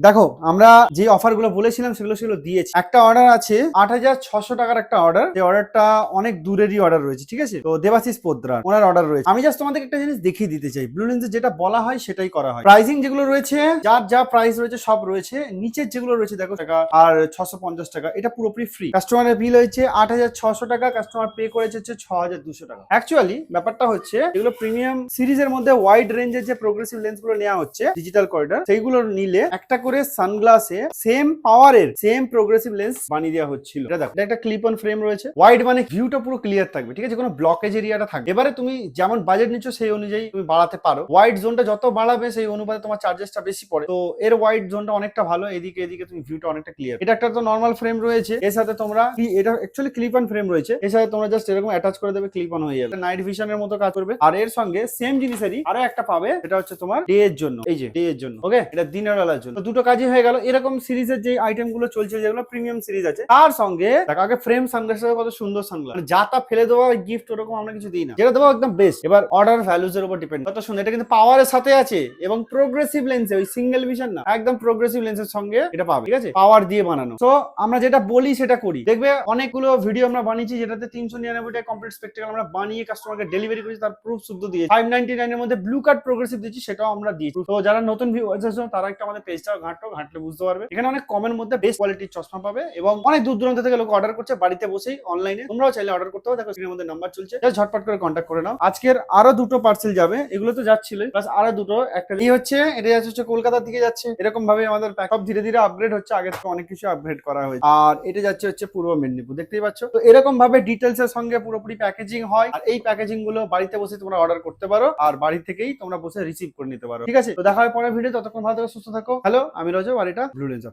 দেখো আমরা যে অফার গুলো বলেছিলাম সেগুলো দিয়েছি। একটা অর্ডার আছে ৮৬০০ টাকার একটা অর্ডার, যে অর্ডারটা অনেক দূরেরই অর্ডার রয়েছে, ঠিক আছে? তো দেবাশিস পোদ্দার ওনার অর্ডার রয়েছে। আমি জাস্ট তোমাদের একটা জিনিস দেখিয়ে দিতে চাই, ব্লু লেন্সে যেটা বলা হয় সেটাই করা হয়। প্রাইসিং যেগুলো রয়েছে, যার যা প্রাইস রয়েছে সব রয়েছে। নিচের যেগুলো রয়েছে দেখো টাকা আর ৬৫০ টাকা, এটা পুরোপুরি ফ্রি। কাস্টমারের বিল হয়েছে ৮৬০০ টাকা, কাস্টমার পে করেছে হচ্ছে ৬২০০ টাকা। অ্যাকচুয়ালি ব্যাপারটা হচ্ছে এগুলো প্রিমিয়াম সিরিজের মধ্যে ওয়াইড রেঞ্জের যে প্রোগ্রেসিভ লেন্স গুলো নেওয়া হচ্ছে ডিজিটাল করিডর, সেইগুলো নিলে একটা করে সানগ্লাসে সেম পাওয়ারের সেম প্রোগ্রেসিভ লেন্স বানিয়ে দেওয়া হচ্ছিল। এটা দেখো, এটা একটা ক্লিপ অন ফ্রেম রয়েছে। ওয়াইড মানে ভিউটা পুরো ক্লিয়ার থাকবে, ঠিক আছে? কোনো ব্লকেজ এরিয়াটা থাকবে। এবারে তুমি যেমন বাজেট নিচ্ছ সেই অনুযায়ী তুমি বাড়াতে পারো। ওয়াইড জোনটা যত বাড়াবে সেই অনুপাতে তোমার চার্জেসটা বেশি পড়ে। তো এর ওয়াইড জোনটা অনেকটা ভালো, এদিকে এদিকে তুমি ভিউটা অনেকটা ক্লিয়ার। এটা একটা তো নর্মাল ফ্রেম রয়েছে, এর সাথে তোমরা এটা অ্যাকচুয়ালি ক্লিপ অন ফ্রেম রয়েছে, এর সাথে তোমরা জাস্ট এরকম অ্যাটাচ করে দেবে, ক্লিপ অন হয়ে যাবে। নাইট ভিশনের মতো কাজ করবে। আর এর সঙ্গে সেম জিনিসেরই আরো একটা পাবে, সেটা হচ্ছে তোমার ডে এর জন্য। এই যে ডে এর জন্য, ওকে, এটা দিনের বেলার জন্য। তো দুটো কাজই হয়ে গেল। এরকম সিরিজের যে আইটেম গুলো চলছে, যেগুলো প্রিমিয়াম সিরিজ আছে, তার সঙ্গে দেখো আগে ফ্রেম সানগ্লাস, কত সুন্দর সানগ্লাস, যা তা ফেলে দেওয়া গিফট ওরকম আমরা কিছু দিই না, যেটা দেবো একদম বেস্ট। এবার অর্ডার ভ্যালুজ এর উপর ডিপেন্ড। কত সুন্দর, এটা কিন্তু পাওয়ারের সাথে আছে এবং প্রোগ্রেসিভ লেন্সে, ওই সিঙ্গেল ভিশন না, একদম প্রোগ্রেসিভ লেন্সের সঙ্গে এটা পাবে, ঠিক আছে? পাওয়ার দিয়ে বানানো। তো আমরা যেটা বলি সেটা করি। দেখবে অনেকগুলো ভিডিও আমরা বানিয়েছি যেটাতে ৩৯৯ টাকা কমপ্লিট স্পেকটাকেল আমরা বানিয়ে কাস্টমারকে ডেলিভারি করেছি, তার প্রুফ শুদ্ধ দিয়েছি। 599 এর মধ্যে ব্লু কার্ড প্রোগ্রেসিভ দিচ্ছি, সেটাও আমরা দিয়েছি। তো যারা নতুন ভিউয়ার্স আছে তারা একটু আমাদের পেজটাও ঘাঁটলে বুঝতে পারবে। এখানে অনেক কমের মধ্যে বেস্ট কোয়ালিটির চশমা পাবে এবং অনেক দূর দূরান্ত থেকে লোক অর্ডার করছে বাড়িতে বসেই অনলাইনে। তোমরাও চাইলে অর্ডার করতে পারো, দেখো স্ক্রিনের মধ্যে নাম্বার চলছে, ঝটপট করে কন্ট্যাক্ট করে নাও। আজকের আরো দুটো পার্সেল যাবে, এগুলো তো যাচ্ছিল, প্লাস আরো দুটো। একটা এই হচ্ছে, এটা হচ্ছে কলকাতার দিকে যাচ্ছে। এরকম ভাবে আমাদের প্যাকআপ ধীরে ধীরে আপগ্রেড হচ্ছে, আগে থেকে অনেক কিছু আপগ্রেড করা হয়েছে। আর এটা যাচ্ছে হচ্ছে পূর্ব মেদিনীপুর, দেখতেই পাচ্ছ। তো এরকম ভাবে ডিটেলস এর সঙ্গে পুরোপুরি প্যাকেজিং হয়, আর এই প্যাকেজিং গুলো বাড়িতে বসে তোমরা অর্ডার করতে পারো, আর বাড়ি থেকেই তোমরা বসে রিসিভ করে নিতে পারো, ঠিক আছে? তো দেখা হয় পরের ভিডিও, ততক্ষণ ভালো থাকো, সুস্থ থাকো। হ্যালো, আমি রজব, আর এটা ব্লু লেন্স।